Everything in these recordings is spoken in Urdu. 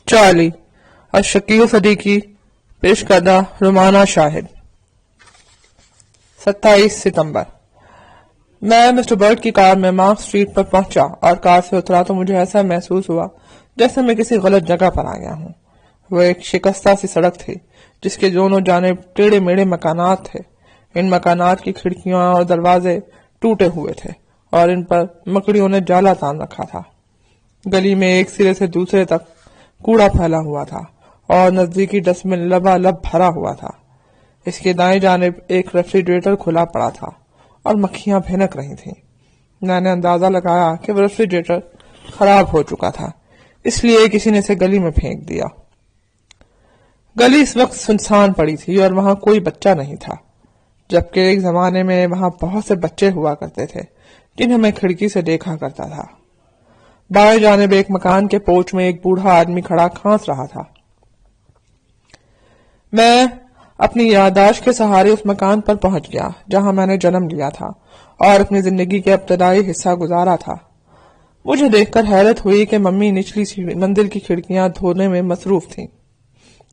چارلی الشکیل صدیقی پیش کردہ رومانہ شاہد 27 ستمبر۔ میں مسٹر برٹ کی کار میں مارک اسٹریٹ پر پہنچا اور کار سے اترا تو مجھے ایسا محسوس ہوا جیسے میں کسی غلط جگہ پر آ گیا ہوں۔ وہ ایک شکستہ سی سڑک تھی جس کے دونوں جانب ٹیڑھے میڑھے مکانات تھے۔ ان مکانات کی کھڑکیاں اور دروازے ٹوٹے ہوئے تھے اور ان پر مکڑیوں نے جالا تان رکھا تھا۔ گلی میں ایک سرے سے دوسرے تک کوڑا پھیلا ہوا تھا اور نزدیکی ڈسٹ بن لبالب بھرا ہوا تھا۔ اس کے دائیں جانب ایک ریفریجریٹر کھلا پڑا تھا اور مکھیاں بھنک رہی تھیں۔ میں نے اندازہ لگایا کہ وہ ریفریجریٹر خراب ہو چکا تھا، اس لیے کسی نے اسے گلی میں پھینک دیا۔ گلی اس وقت سنسان پڑی تھی اور وہاں کوئی بچہ نہیں تھا، جبکہ ایک زمانے میں وہاں بہت سے بچے ہوا کرتے تھے جنہیں میں کھڑکی سے دیکھا کرتا تھا۔ بائیں جانب ایک مکان کے پورچ میں ایک بوڑھا آدمی کھڑا کھانس رہا تھا۔ میں اپنی یادداشت کے سہارے اس مکان پر پہنچ گیا جہاں میں نے جنم لیا تھا اور اپنی زندگی کے ابتدائی حصہ گزارا تھا۔ مجھے دیکھ کر حیرت ہوئی کہ ممی نچلی منزل کی کھڑکیاں دھونے میں مصروف تھیں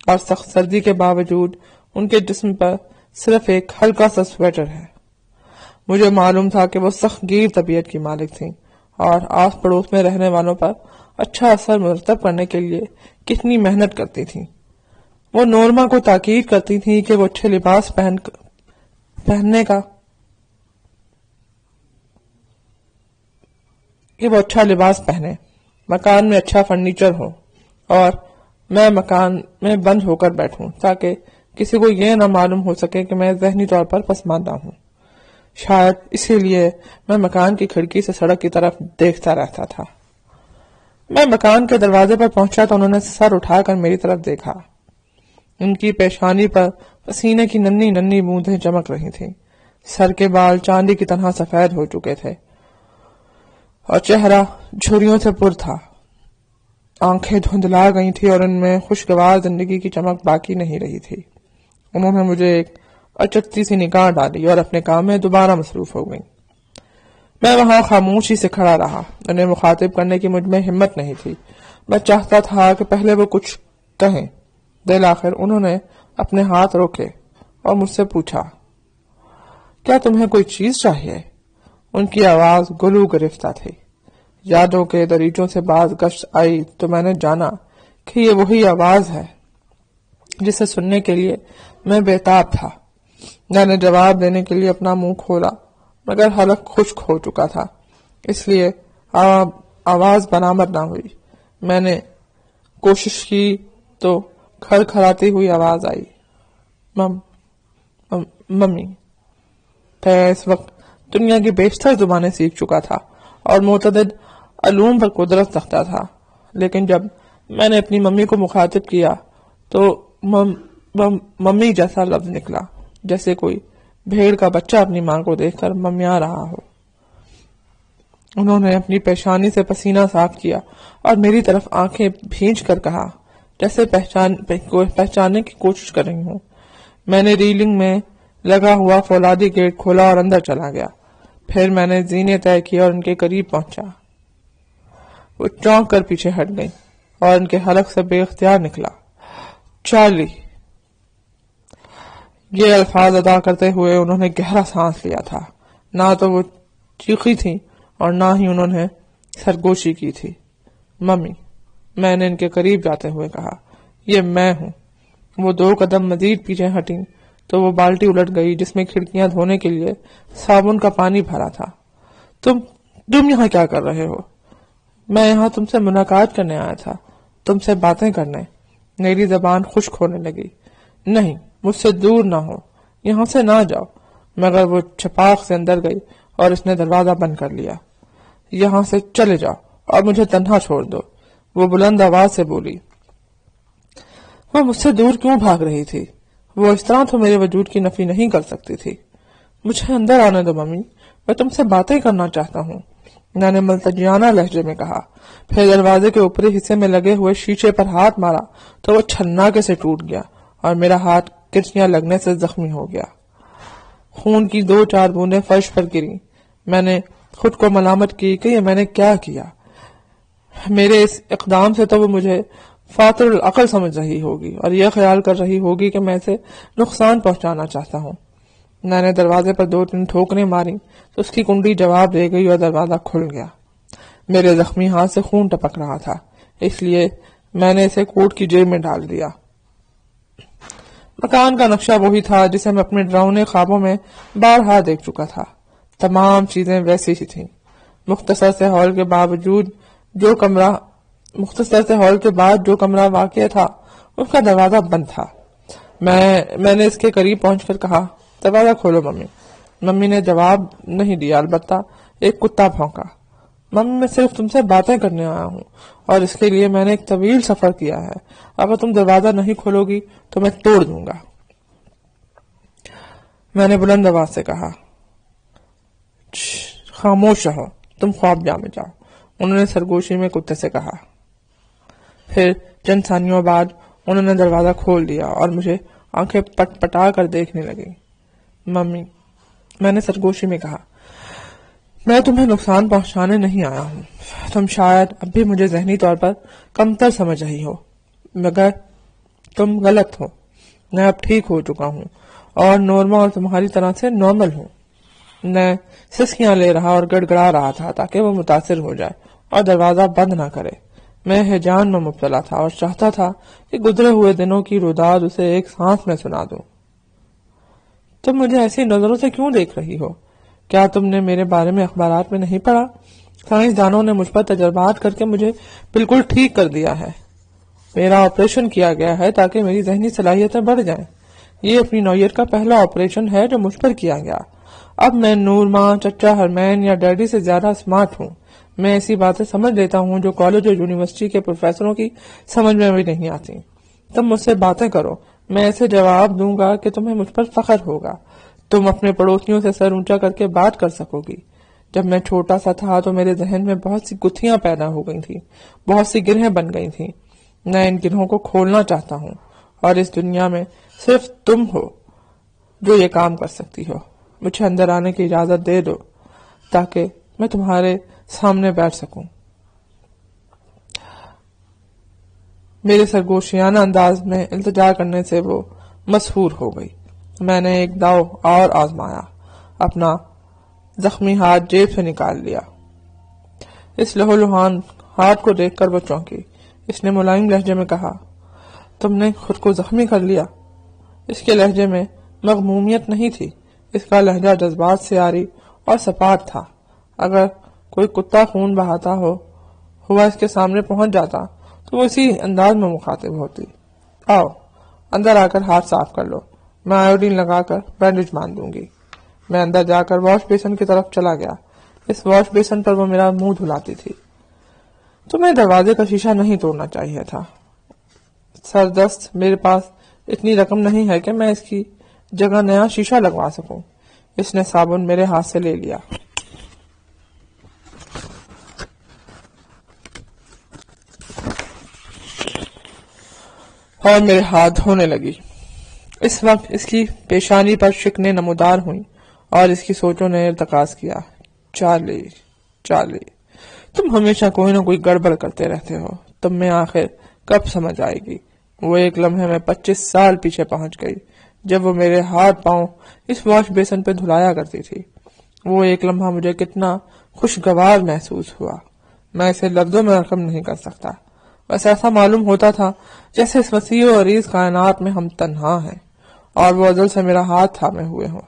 اور سخت سردی کے باوجود ان کے جسم پر صرف ایک ہلکا سا سویٹر ہے۔ مجھے معلوم تھا کہ وہ سخت گیر طبیعت کی مالک تھیں اور آس پڑوس میں رہنے والوں پر اچھا اثر مرتب کرنے کے لیے کتنی محنت کرتی تھیں۔ وہ نورما کو تاکید کرتی تھیں کہ وہ اچھے لباس اچھا لباس پہنے، مکان میں اچھا فرنیچر ہو اور میں مکان میں بند ہو کر بیٹھوں تاکہ کسی کو یہ نہ معلوم ہو سکے کہ میں ذہنی طور پر پسماندہ ہوں۔ شاید اسی لیے میں مکان کی کھڑکی سے سڑک کی طرف دیکھتا رہتا تھا۔ میں مکان کے دروازے پر پہنچا تو انہوں نے سر اٹھا کر میری طرف دیکھا۔ ان کی پیشانی پر پسینے کی ننھی ننھی بوندیں چمک رہی تھیں۔ سر کے بال چاندی کی طرح سفید ہو چکے تھے اور چہرہ جھریوں سے پر تھا۔ آنکھیں دھندلا گئی تھی اور ان میں خوشگوار زندگی کی چمک باقی نہیں رہی تھی۔ انہوں نے مجھے ایک اچکتی سی نگاہ ڈالی اور اپنے کام میں دوبارہ مصروف ہو گئی۔ میں وہاں خاموشی سے کھڑا رہا۔ انہیں مخاطب کرنے کی مجھ میں ہمت نہیں تھی۔ میں چاہتا تھا کہ پہلے وہ کچھ کہیں۔ بالآخر انہوں نے اپنے ہاتھ روکے اور مجھ سے پوچھا، کیا تمہیں کوئی چیز چاہیے؟ ان کی آواز گلو گرفتہ تھی۔ یادوں کے دریچوں سے باز گشت آئی تو میں نے جانا کہ یہ وہی آواز ہے جسے سننے کے لیے میں بےتاب تھا۔ میں نے جواب دینے کے لیے اپنا منہ کھولا مگر حلق خشک ہو چکا تھا، اس لیے آواز برآمد نہ ہوئی۔ میں نے کوشش کی تو کھڑکھڑاتی ہوئی آواز آئی، ممی۔ میں اس وقت دنیا کی بیشتر زبانیں سیکھ چکا تھا اور متعدد علوم پر قدرت رکھتا تھا، لیکن جب میں نے اپنی ممی کو مخاطب کیا تو ممی جیسا لفظ نکلا جیسے کوئی بھیڑ کا بچہ اپنی ماں کو دیکھ کر ممیا رہا ہو۔ انہوں نے اپنی پیشانی سے پسینہ صاف کیا اور میری طرف آنکھیں بھینچ کر کہا جیسے پہچاننے کی کوشش کر رہی ہوں۔ میں نے ریلنگ میں لگا ہوا فولادی گیٹ کھولا اور اندر چلا گیا۔ پھر میں نے زینے طے کی اور ان کے قریب پہنچا۔ وہ چونک کر پیچھے ہٹ گئی اور ان کے حلق سے بے اختیار نکلا، چارلی۔ یہ الفاظ ادا کرتے ہوئے انہوں نے گہرا سانس لیا تھا۔ نہ تو وہ چیخی تھی اور نہ ہی انہوں نے سرگوشی کی تھی۔ ممی، میں نے ان کے قریب جاتے ہوئے کہا، یہ میں ہوں۔ وہ 2 قدم مزید پیچھے ہٹیں تو وہ بالٹی الٹ گئی جس میں کھڑکیاں دھونے کے لیے صابن کا پانی بھرا تھا۔ تم یہاں کیا کر رہے ہو؟ میں یہاں تم سے ملاقات کرنے آیا تھا، تم سے باتیں کرنے۔ میری زبان خشک ہونے لگی۔ نہیں، مجھ سے دور نہ ہو، یہاں سے نہ جاؤ۔ مگر وہ چھپاک سے اندر گئی اور اس نے دروازہ بند کر لیا۔ یہاں سے چلے جاؤ اور مجھے تنہا چھوڑ دو، وہ بلند آواز سے بولی۔ وہ مجھ سے دور کیوں بھاگ رہی تھی؟ وہ اس طرح تو میرے وجود کی نفی نہیں کر سکتی تھی۔ مجھے اندر آنے دو ممی، میں تم سے باتیں کرنا چاہتا ہوں، میں نے ملتجیانہ لہجے میں کہا۔ پھر دروازے کے اوپری حصے میں لگے ہوئے شیشے پر ہاتھ مارا تو وہ چھناکے سے ٹوٹ گیا اور میرا ہاتھ کرچیاں لگنے سے زخمی ہو گیا۔ خون کی 2-4 بوندیں فرش پر گری۔ میں نے خود کو ملامت کی کہ یہ میں نے کیا کیا۔ میرے اس اقدام سے تو وہ مجھے فاطر العقل سمجھ رہی ہوگی اور یہ خیال کر رہی ہوگی کہ میں اسے نقصان پہنچانا چاہتا ہوں۔ میں نے دروازے پر 2-3 ٹھوکریں ماری تو اس کی کنڈی جواب دے گئی اور دروازہ کھل گیا۔ میرے زخمی ہاتھ سے خون ٹپک رہا تھا، اس لیے میں نے اسے کوٹ کی جیب میں ڈال دیا۔ مکان کا نقشہ وہی تھا جسے میں اپنے ڈراؤنے خوابوں میں بارہا دیکھ چکا تھا۔ تمام چیزیں ویسی ہی تھیں۔ مختصر سے ہال کے بعد جو کمرہ واقع تھا اس کا دروازہ بند تھا۔ میں نے اس کے قریب پہنچ کر کہا، دروازہ کھولو ممی۔ ممی نے جواب نہیں دیا، البتہ ایک کتا بھونکا۔ ممی، میں صرف تم سے باتیں کرنے آیا ہوں اور اس کے لیے میں نے ایک طویل سفر کیا ہے۔ اگر تم دروازہ نہیں کھولو گی تو میں توڑ دوں گا۔ میں نے بلند آواز سے کہا، خاموش رہو، تم خواب جا میں جاؤ، انہوں نے سرگوشی میں کتے سے کہا۔ پھر چند ثانیوں بعد انہوں نے دروازہ کھول دیا اور مجھے آنکھیں پٹ پٹا کر دیکھنے لگی۔ ممی، میں نے سرگوشی میں کہا، میں تمہیں نقصان پہنچانے نہیں آیا ہوں۔ تم شاید اب بھی مجھے ذہنی طور پر کمتر سمجھ رہی ہو، مگر تم غلط ہو۔ میں اب ٹھیک ہو چکا ہوں اور نورما اور تمہاری طرح سے نارمل ہوں۔ میں سسکیاں لے رہا اور گڑ گڑا رہا تھا تاکہ وہ متاثر ہو جائے اور دروازہ بند نہ کرے۔ میں ہیجان میں مبتلا تھا اور چاہتا تھا کہ گزرے ہوئے دنوں کی روداد اسے ایک سانس میں سنا دوں۔ تم مجھے ایسی نظروں سے کیوں دیکھ رہی ہو؟ کیا تم نے میرے بارے میں اخبارات میں نہیں پڑھا؟ سائنسدانوں نے مجھ پر تجربات کر کے مجھے بالکل ٹھیک کر دیا ہے۔ میرا آپریشن کیا گیا ہے تاکہ میری ذہنی صلاحیتیں بڑھ جائیں۔ یہ اپنی نوعیت کا پہلا آپریشن ہے جو مجھ پر کیا گیا۔ اب میں نورما، چچا ہرمین یا ڈیڈی سے زیادہ اسمارٹ ہوں۔ میں ایسی باتیں سمجھ لیتا ہوں جو کالج اور یونیورسٹی کے پروفیسروں کی سمجھ میں بھی نہیں آتی۔ تم مجھ سے باتیں کرو، میں ایسے جواب دوں گا کہ تمہیں مجھ پر فخر ہوگا۔ تم اپنے پڑوسیوں سے سر اونچا کر کے بات کر سکو گی۔ جب میں چھوٹا سا تھا تو میرے ذہن میں بہت سی گتھیاں پیدا ہو گئی تھیں، بہت سی گرہیں بن گئی تھیں۔ میں ان گرہوں کو کھولنا چاہتا ہوں اور اس دنیا میں صرف تم ہو جو یہ کام کر سکتی ہو۔ مجھے اندر آنے کی اجازت دے دو تاکہ میں تمہارے سامنے بیٹھ سکوں۔ میرے سرگوشیانہ انداز میں التجا کرنے سے وہ مسحور ہو گئی۔ میں نے ایک داؤ اور آزمایا، اپنا زخمی ہاتھ جیب سے نکال لیا۔ اس لہو لہان ہاتھ کو دیکھ کر وہ چونکی۔ اس نے ملائم لہجے میں کہا، تم نے خود کو زخمی کر لیا؟ اس کے لہجے میں مغمومیت نہیں تھی، اس کا لہجہ جذبات سے عاری اور سپاٹ تھا۔ اگر کوئی کتا خون بہاتا ہوا اس کے سامنے پہنچ جاتا تو وہ اسی انداز میں مخاطب ہوتی۔ آؤ اندر آ کر ہاتھ صاف کر لو، میں آیوڈین لگا کر بینڈیج باندھ دوں گی۔ میں اندر جا کر واش بیسن کی طرف چلا گیا۔ اس واش بیسن پر وہ میرا منہ دھلاتی تھی۔ تمہیں دروازے کا شیشہ نہیں توڑنا چاہیے تھا سردست، میرے پاس اتنی رقم نہیں ہے کہ میں اس کی جگہ نیا شیشہ لگوا سکوں۔ اس نے صابن میرے ہاتھ سے لے لیا اور میرے ہاتھ دھونے لگی۔ اس وقت اس کی پیشانی پر شکنیں نمودار ہوئیں اور اس کی سوچوں نے ارتکاز کیا، چارلی، تم ہمیشہ کوئی نہ کوئی گڑبڑ کرتے رہتے ہو، تم میں آخر کب سمجھ آئے گی؟ وہ ایک لمحے میں 25 سال پیچھے پہنچ گئی، جب وہ میرے ہاتھ پاؤں اس واش بیسن پہ دھلایا کرتی تھی۔ وہ ایک لمحہ مجھے کتنا خوشگوار محسوس ہوا، میں اسے لفظوں میں رقم نہیں کر سکتا۔ بس ایسا معلوم ہوتا تھا جیسے اس وسیع و عریض کائنات میں ہم تنہا ہیں اور وہ ازل سے میرا ہاتھ تھامے ہوئے ہوں۔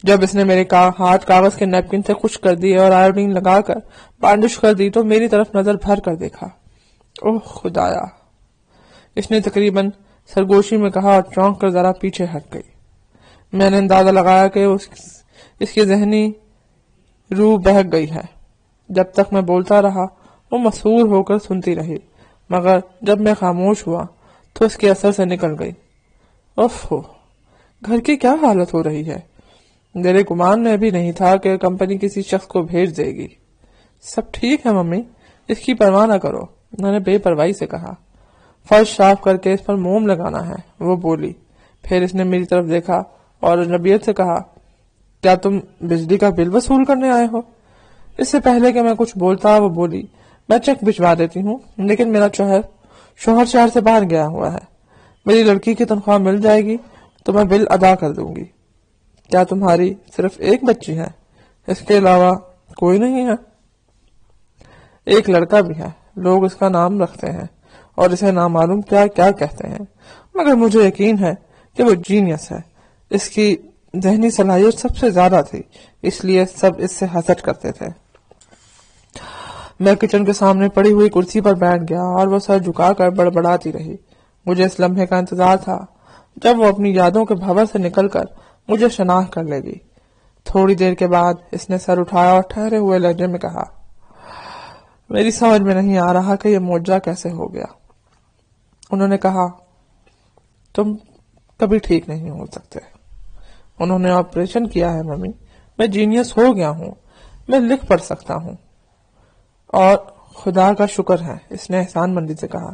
جب اس نے میرے ہاتھ کاغذ کے نیپکن سے خشک کر دیے اور آیوڈین لگا کر بانڈش کر دی تو میری طرف نظر بھر کر دیکھا۔ اوہ خدایا، اس نے تقریباً سرگوشی میں کہا اور چونک کر ذرا پیچھے ہٹ گئی۔ میں نے اندازہ لگایا کہ اس کی ذہنی روح بہک گئی ہے۔ جب تک میں بولتا رہا وہ مسحور ہو کر سنتی رہی، مگر جب میں خاموش ہوا تو اس کے اثر سے نکل گئی۔ اوف، گھر کی کیا حالت ہو رہی ہے؟ میرے گمان میں بھی نہیں تھا کہ کمپنی کسی شخص کو بھیج دے گی۔ سب ٹھیک ہے ممی، اس کی پرواہ نہ کرو، میں نے بے پرواہی سے کہا۔ فرش صاف کر کے اس پر موم لگانا ہے، وہ بولی۔ پھر اس نے میری طرف دیکھا اور اجنبیت سے کہا، کیا تم بجلی کا بل وصول کرنے آئے ہو؟ اس سے پہلے کہ میں کچھ بولتا وہ بولی، میں چیک بھجوا دیتی ہوں، لیکن میرا شوہر شوہر شہر سے باہر گیا ہوا ہے، میری لڑکی کی تنخواہ مل جائے گی تو میں بل ادا کر دوں گی۔ کیا تمہاری صرف ایک بچی ہے؟ اس کے علاوہ کوئی نہیں ہے؟ ایک لڑکا بھی ہے، لوگ اس کا نام رکھتے ہیں اور اسے نامعلوم کیا کیا کہتے ہیں، مگر مجھے یقین ہے کہ وہ جینیس ہے۔ اس کی ذہنی صلاحیت سب سے زیادہ تھی، اس لیے سب اس سے حسد کرتے تھے۔ میں کچن کے سامنے پڑی ہوئی کرسی پر بیٹھ گیا اور وہ سر جھکا کر بڑبڑاتی رہی۔ مجھے اس لمحے کا انتظار تھا جب وہ اپنی یادوں کے بھنور سے نکل کر مجھے شناخت کر لے گی۔ تھوڑی دیر کے بعد اس نے سر اٹھایا اور ٹھہرے ہوئے لہجے میں کہا، میری سمجھ میں نہیں آ رہا کہ یہ معجزہ کیسے ہو گیا۔ انہوں نے کہا، تم کبھی ٹھیک نہیں ہو سکتے۔ انہوں نے آپریشن کیا ہے ممی، میں جینیس ہو گیا ہوں، میں لکھ پڑھ سکتا ہوں، اور خدا کا شکر ہے، اس نے احسان مندی سے کہا۔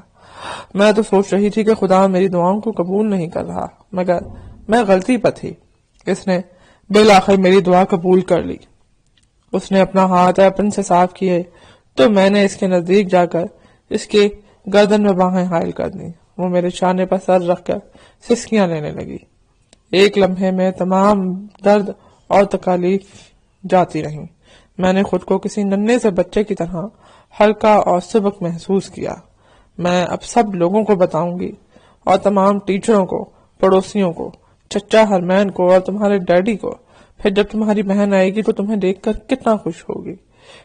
میں تو سوچ رہی تھی کہ خدا میری دعاؤں کو قبول نہیں کر رہا، مگر میں غلطی پر تھی۔ اس نے بالآخر میری دعا قبول کر لی۔ اس نے اپنا ہاتھ اپن سے صاف کیے تو میں نے اس کے نزدیک جا کر اس کے گردن میں باہیں حائل کر دی۔ وہ میرے شانے پر سر رکھ کر سسکیاں لینے لگی۔ ایک لمحے میں تمام درد اور تکالیف جاتی رہیں۔ میں نے خود کو کسی ننھے سے بچے کی طرح ہلکا اور سبک محسوس کیا۔ میں اب سب لوگوں کو بتاؤں گی، اور تمام ٹیچروں کو، پڑوسیوں کو، چچا ہرمین کو اور تمہارے ڈیڈی کو۔ پھر جب تمہاری بہن آئے گی تو تمہیں دیکھ کر کتنا خوش ہوگی۔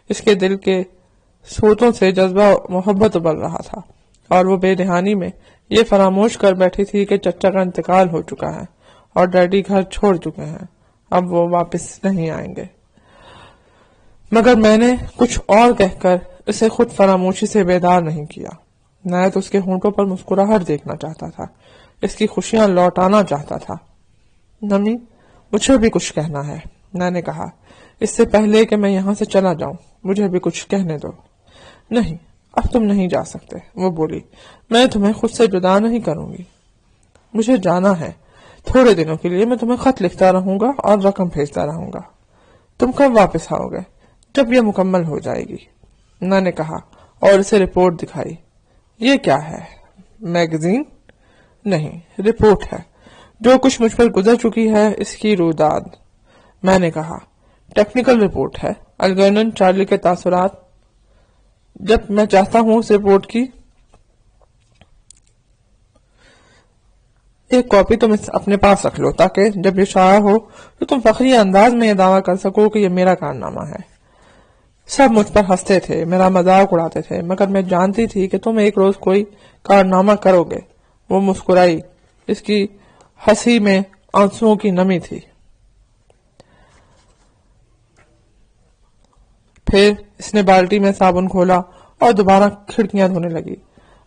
اس کے دل کے سوتوں سے جذبہ محبت ابل رہا تھا، اور وہ بے دہانی میں یہ فراموش کر بیٹھی تھی کہ چچا کا انتقال ہو چکا ہے اور ڈیڈی گھر چھوڑ چکے ہیں، اب وہ واپس نہیں آئیں گے۔ مگر میں نے کچھ اور کہہ کر اسے خود فراموشی سے بیدار نہیں کیا۔ میں تو اس کے ہونٹوں پر مسکراہٹ دیکھنا چاہتا تھا، اس کی خوشیاں لوٹانا چاہتا تھا۔ نمی، مجھے بھی کچھ کہنا ہے، میں نے کہا، اس سے پہلے کہ میں یہاں سے چلا جاؤں مجھے بھی کچھ کہنے دو۔ نہیں، اب تم نہیں جا سکتے، وہ بولی، میں تمہیں خود سے جدا نہیں کروں گی۔ مجھے جانا ہے، تھوڑے دنوں کے لیے میں تمہیں خط لکھتا رہوں گا اور رقم بھیجتا رہوں گا۔ تم کب واپس آؤ گے؟ جب یہ مکمل ہو جائے گی، میں نے کہا اور اسے رپورٹ دکھائی۔ یہ کیا ہے، میگزین؟ نہیں، رپورٹ ہے، جو کچھ مجھ پر گزر چکی ہے اس کی روداد۔ میں نے کہا، ٹیکنیکل رپورٹ ہے، الگرنن چارلی کے تاثرات۔ جب میں چاہتا ہوں اس رپورٹ کی ایک کاپی تم اپنے پاس رکھ لو، تاکہ جب یہ شائع ہو تو تم فخری انداز میں یہ دعویٰ کر سکو کہ یہ میرا کارنامہ ہے۔ سب مجھ پر ہنستے تھے، میرا مذاق اڑاتے تھے، مگر میں جانتی تھی کہ تم ایک روز کوئی کارنامہ کرو گے۔ وہ مسکرائی، اس کی ہنسی میں آنسوؤں کی نمی تھی۔ پھر اس نے بالٹی میں صابن کھولا اور دوبارہ کھڑکیاں دھونے لگی۔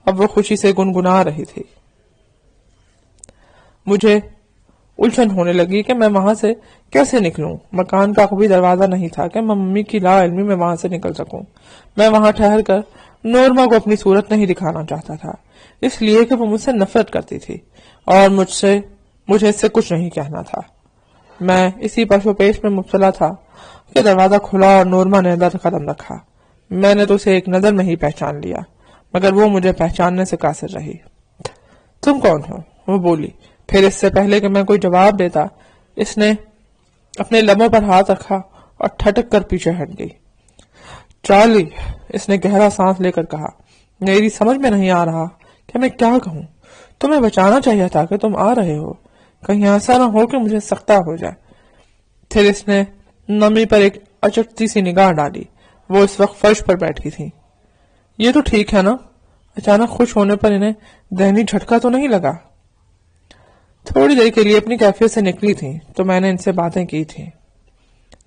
اب وہ خوشی سے گنگنا رہی تھی۔ مجھے الجھن ہونے لگی کہ میں وہاں سے کیسے نکلوں۔ مکان کا کوئی دروازہ نہیں تھا کہ میں ممی کی لا علمی میں وہاں سے نکل سکوں۔ میں وہاں ٹھہر کر نورما کو اپنی صورت نہیں دکھانا چاہتا تھا، اس لیے کہ وہ مجھ سے نفرت کرتی تھی اور مجھے اس سے کچھ نہیں کہنا تھا۔ میں اسی پشو پیش میں مبتلا تھا کہ دروازہ کھلا اور نورما نے اندر قدم رکھا۔ میں نے تو اسے ایک نظر میں ہی پہچان لیا، مگر وہ مجھے پہچاننے سے قاصر رہی۔ تم کون ہو؟ وہ بولی۔ پھر اس سے پہلے کہ میں کوئی جواب دیتا، اس نے اپنے لبوں پر ہاتھ رکھا اور ٹھٹک کر پیچھے ہٹ گئی۔ چارلی، اس نے گہرا سانس لے کر کہا، میری سمجھ میں نہیں آ رہا کہ میں کیا کہوں۔ تمہیں بچانا چاہیے تھا کہ تم آ رہے ہو، کہیں ایسا نہ ہو کہ مجھے سکتہ ہو جائے۔ پھر اس نے نمی پر ایک اچٹتی سی نگاہ ڈالی۔ وہ اس وقت فرش پر بیٹھی تھی۔ یہ تو ٹھیک ہے نا؟ اچانک خوش ہونے پر انہیں ذہنی جھٹکا تو نہیں لگا؟ تھوڑی دیر کے لیے اپنی کیفیت سے نکلی تھی تو میں نے ان سے باتیں کی تھی۔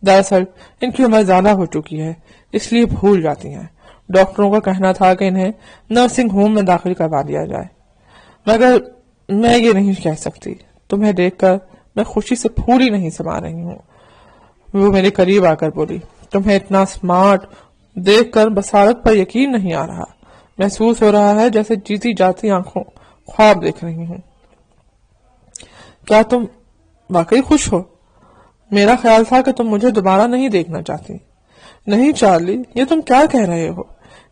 دراصل ان کی عمر زیادہ ہو چکی ہے، اس لیے بھول جاتی ہیں۔ ڈاکٹروں کا کہنا تھا کہ انہیں نرسنگ ہوم میں داخل کروا دیا جائے، مگر میں یہ نہیں کہہ سکتی۔ تمہیں دیکھ کر میں خوشی سے پھولی نہیں سما رہی ہوں۔ وہ میرے قریب آ کر بولی، تمہیں اتنا سمارٹ دیکھ کر بصارت پر یقین نہیں آ رہا۔ محسوس ہو رہا ہے جیسے جیتی جاتی آنکھوں خواب دیکھ رہی ہوں۔ کیا تم واقعی خوش ہو؟ میرا خیال تھا کہ تم مجھے دوبارہ نہیں دیکھنا چاہتی۔ نہیں چارلی، یہ تم کیا کہہ رہے ہو؟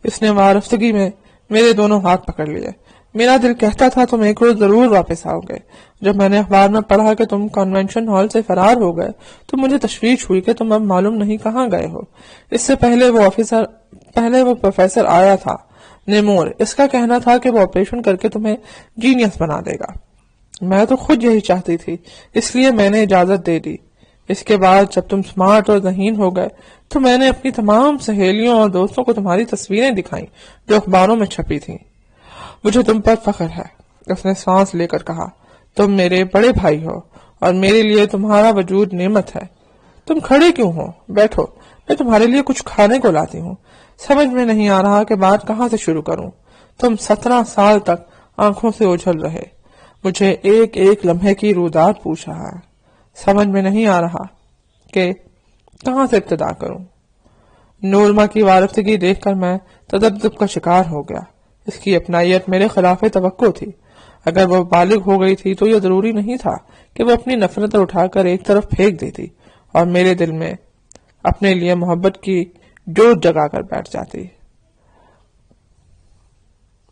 اس نے وارفتگی میں میرے دونوں ہاتھ پکڑ لیے۔ میرا دل کہتا تھا تم ایک روز ضرور واپس آؤ گے۔ جب میں نے اخبار میں پڑھا کہ تم کنونشن ہال سے فرار ہو گئے تو مجھے تشویش ہوئی کہ تم اب معلوم نہیں کہاں گئے ہو۔ اس سے پہلے وہ پروفیسر آیا تھا نیمور، اس کا کہنا تھا کہ وہ آپریشن کر کے تمہیں جینیس بنا دے گا۔ میں تو خود یہی چاہتی تھی، اس لیے میں نے اجازت دے دی۔ اس کے بعد جب تم سمارٹ اور ذہین ہو گئے تو میں نے اپنی تمام سہیلیوں اور دوستوں کو تمہاری تصویریں دکھائیں جو اخباروں میں چھپی تھیں۔ مجھے تم پر فخر ہے، اس نے سانس لے کر کہا۔ تم میرے بڑے بھائی ہو اور میرے لیے تمہارا وجود نعمت ہے۔ تم کھڑے کیوں ہو؟ بیٹھو، میں تمہارے لیے کچھ کھانے کو لاتی ہوں۔ سمجھ میں نہیں آ رہا کہ بات کہاں سے شروع کروں۔ تم 17 سال تک آنکھوں سے اجھل رہے، مجھے ایک ایک لمحے کی رودات پوچھ رہا ہے۔ سمجھ میں نہیں آ رہا کہ کہاں سے ابتدا کروں۔ نورما کی وارفتگی دیکھ کر میں تذبذب کا شکار ہو گیا۔ اس کی اپنائیت میرے خلاف توقع تھی۔ اگر وہ بالغ ہو گئی تھی تو یہ ضروری نہیں تھا کہ وہ اپنی نفرت اٹھا کر ایک طرف پھینک دیتی اور میرے دل میں اپنے لیے محبت کی جوت جگا کر بیٹھ جاتی۔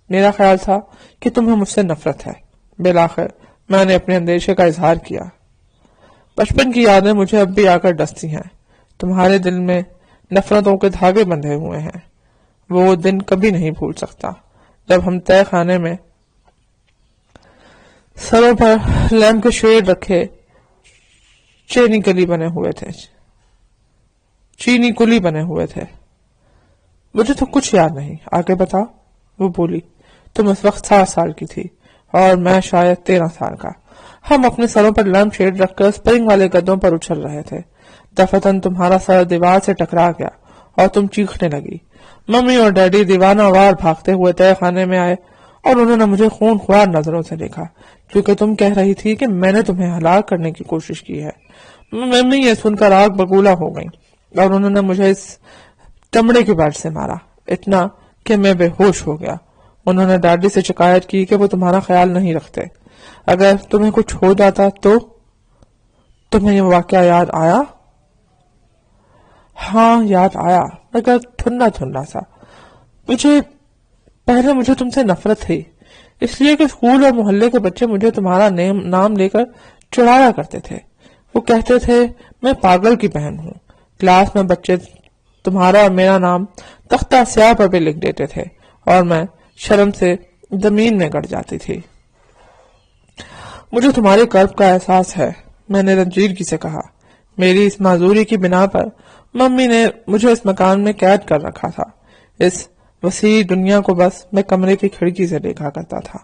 میرا خیال تھا کہ تمہیں مجھ سے نفرت ہے۔ بالآخر میں نے اپنے اندیشے کا اظہار کیا۔ بچپن کی یادیں مجھے اب بھی آ کر ڈستی ہیں۔ تمہارے دل میں نفرتوں کے دھاگے بندھے ہوئے ہیں۔ وہ دن کبھی نہیں بھول سکتا جب ہم تہہ خانے میں سروں پر لیمپ کے شیڈ رکھے چینی کلی بنے ہوئے تھے۔ مجھے تو کچھ یاد نہیں، آگے بتا، وہ بولی۔ تم اس وقت 7 سال کی تھی اور میں شاید 13 سال کا۔ ہم اپنے سروں پر لیمپ شیڈ رکھ کر سپرنگ والے گدوں پر اچھل رہے تھے۔ دفعتاً تمہارا سر دیوار سے ٹکرا گیا اور تم چیخنے لگی۔ ممی اور ڈیڈی دیوانہ وار بھاگتے ہوئے تہہ خانے میں آئے اور انہوں نے مجھے خون خوار نظروں سے دیکھا کیونکہ تم کہہ رہی تھی کہ میں نے تمہیں ہلاک کرنے کی کوشش کی ہے۔ ممی یہ سن کر آگ بگولا ہو گئی اور انہوں نے مجھے اس چمڑے کے بیٹ سے مارا، اتنا کہ میں بے ہوش ہو گیا۔ انہوں نے ڈیڈی سے شکایت کی کہ وہ تمہارا خیال نہیں رکھتے، اگر تمہیں کچھ ہو جاتا تو۔ تمہیں یہ واقعہ یاد آیا؟ ہاں یاد آیا، مگر ٹھنڈا سا۔ مجھے تم سے نفرت تھی، اس لیے کہ اسکول اور محلے کے بچے مجھے تمہارا نام لے کر چڑھایا کرتے تھے۔ وہ کہتے تھے میں پاگل کی بہن ہوں۔ کلاس میں بچے تمہارا اور میرا نام تختہ سیاہ پر بھی لکھ دیتے تھے اور میں شرم سے زمین میں گڑ جاتی تھی۔ مجھے تمہارے کرب کا احساس ہے، میں نے رنجیدگی سے کہا۔ میری اس معذوری کی بنا پر ممی نے مجھے اس مکان میں قید کر رکھا تھا۔ اس وسیع دنیا کو بس میں کمرے کی کھڑکی سے دیکھا کرتا تھا۔